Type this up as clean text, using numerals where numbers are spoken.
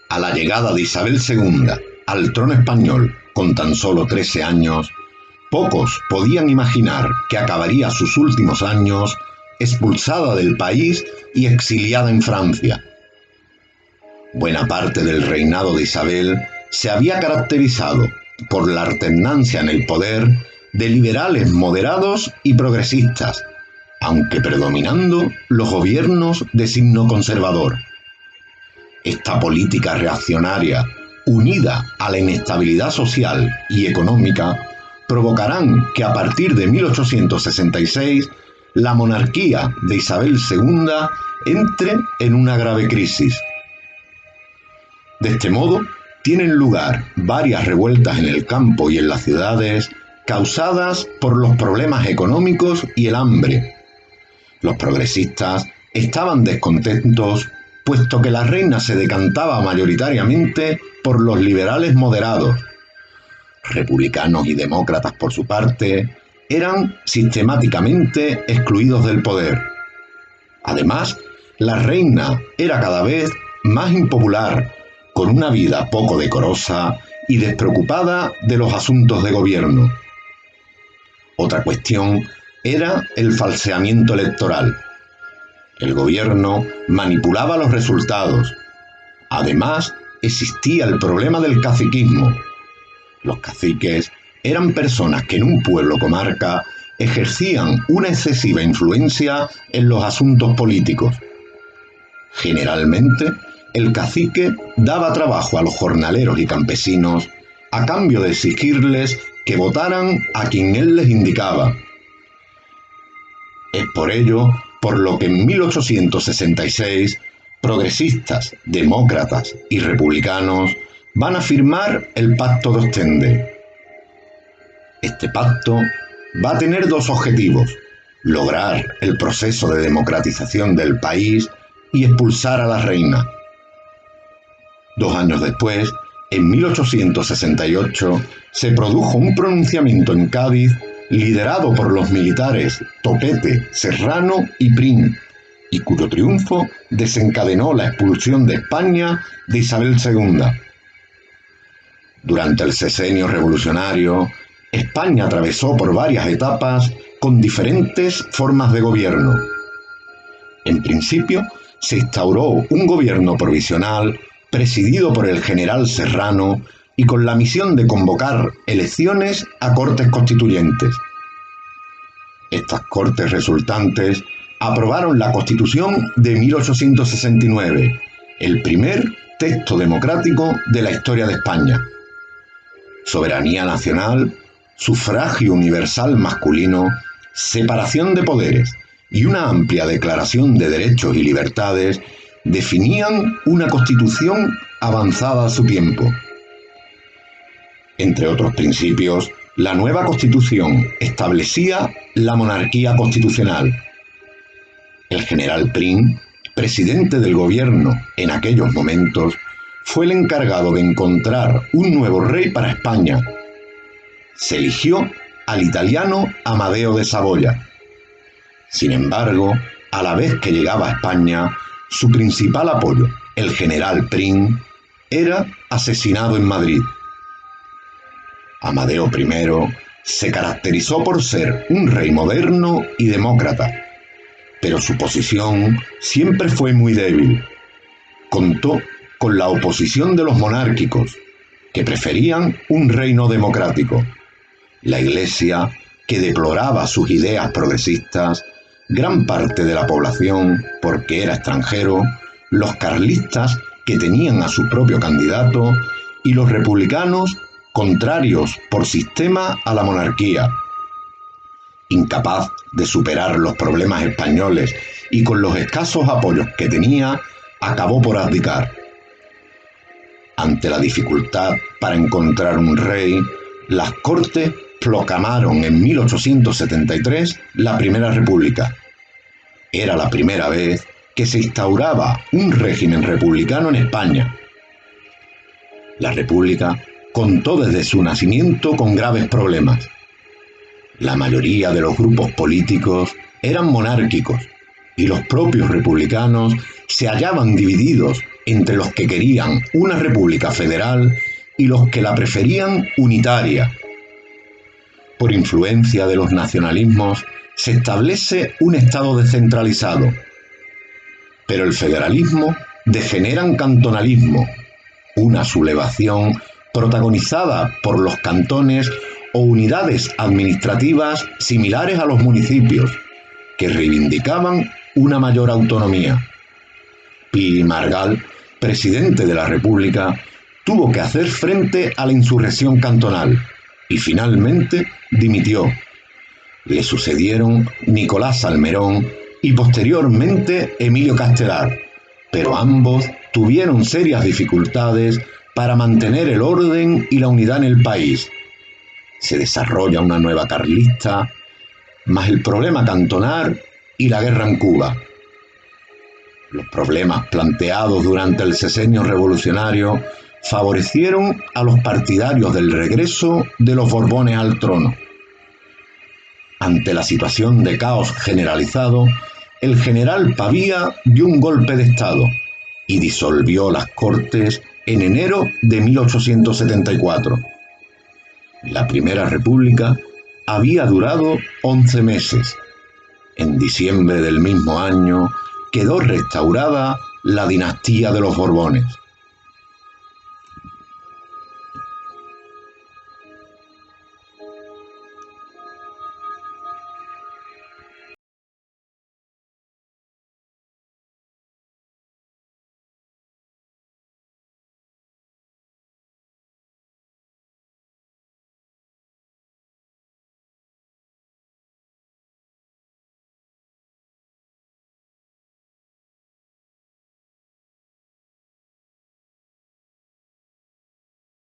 A la llegada de Isabel II al trono español con tan solo 13 años, pocos podían imaginar que acabaría sus últimos años expulsada del país y exiliada en Francia. Buena parte del reinado de Isabel se había caracterizado por la alternancia en el poder de liberales moderados y progresistas, aunque predominando los gobiernos de signo conservador. Esta política reaccionaria, unida a la inestabilidad social y económica, provocarán que a partir de 1866 la monarquía de Isabel II entre en una grave crisis. De este modo, tienen lugar varias revueltas en el campo y en las ciudades causadas por los problemas económicos y el hambre. Los progresistas estaban descontentos puesto que la reina se decantaba mayoritariamente por los liberales moderados. Republicanos y demócratas, por su parte, eran sistemáticamente excluidos del poder. Además, la reina era cada vez más impopular, con una vida poco decorosa y despreocupada de los asuntos de gobierno. Otra cuestión era el falseamiento electoral. El gobierno manipulaba los resultados. Además, existía el problema del caciquismo. Los caciques eran personas que en un pueblo o comarca ejercían una excesiva influencia en los asuntos políticos. Generalmente, el cacique daba trabajo a los jornaleros y campesinos a cambio de exigirles que votaran a quien él les indicaba. Es por ello por lo que en 1866 progresistas, demócratas y republicanos van a firmar el Pacto de Ostende. Este pacto va a tener dos objetivos: lograr el proceso de democratización del país y expulsar a la reina. 2 años después, en 1868, se produjo un pronunciamiento en Cádiz liderado por los militares Topete, Serrano y Prim, y cuyo triunfo desencadenó la expulsión de España de Isabel II. Durante el sexenio revolucionario, España atravesó por varias etapas con diferentes formas de gobierno. En principio, se instauró un gobierno provisional presidido por el general Serrano y con la misión de convocar elecciones a Cortes Constituyentes. Estas Cortes resultantes aprobaron la Constitución de 1869, el primer texto democrático de la historia de España. Soberanía nacional, sufragio universal masculino, separación de poderes y una amplia declaración de derechos y libertades definían una constitución avanzada a su tiempo. Entre otros principios, la nueva Constitución establecía la monarquía constitucional. El general Prim, presidente del gobierno en aquellos momentos, fue el encargado de encontrar un nuevo rey para España. Se eligió al italiano Amadeo de Saboya. Sin embargo, a la vez que llegaba a España, su principal apoyo, el general Prim, era asesinado en Madrid. Amadeo I se caracterizó por ser un rey moderno y demócrata, pero su posición siempre fue muy débil. Contó con la oposición de los monárquicos, que preferían un reino democrático, la Iglesia, que deploraba sus ideas progresistas, gran parte de la población, porque era extranjero, los carlistas, que tenían a su propio candidato, y los republicanos, contrarios por sistema a la monarquía. Incapaz de superar los problemas españoles y con los escasos apoyos que tenía, acabó por abdicar. Ante la dificultad para encontrar un rey, las Cortes proclamaron en 1873 la Primera República. Era la primera vez que se instauraba un régimen republicano en España. La República contó desde su nacimiento con graves problemas. La mayoría de los grupos políticos eran monárquicos y los propios republicanos se hallaban divididos entre los que querían una república federal y los que la preferían unitaria. Por influencia de los nacionalismos, se establece un Estado descentralizado, pero el federalismo degenera en cantonalismo, una sublevación protagonizada por los cantones o unidades administrativas similares a los municipios, que reivindicaban una mayor autonomía. Pi y Margall, presidente de la República, tuvo que hacer frente a la insurrección cantonal y finalmente dimitió. Le sucedieron Nicolás Salmerón y posteriormente Emilio Castelar, pero ambos tuvieron serias dificultades para mantener el orden y la unidad en el país. Se desarrolla una nueva carlista, más el problema cantonar y la guerra en Cuba. Los problemas planteados durante el sexenio revolucionario favorecieron a los partidarios del regreso de los Borbones al trono. Ante la situación de caos generalizado, el general Pavía dio un golpe de Estado y disolvió las Cortes en enero de 1874. La Primera República había durado 11 meses. En diciembre del mismo año quedó restaurada la dinastía de los Borbones.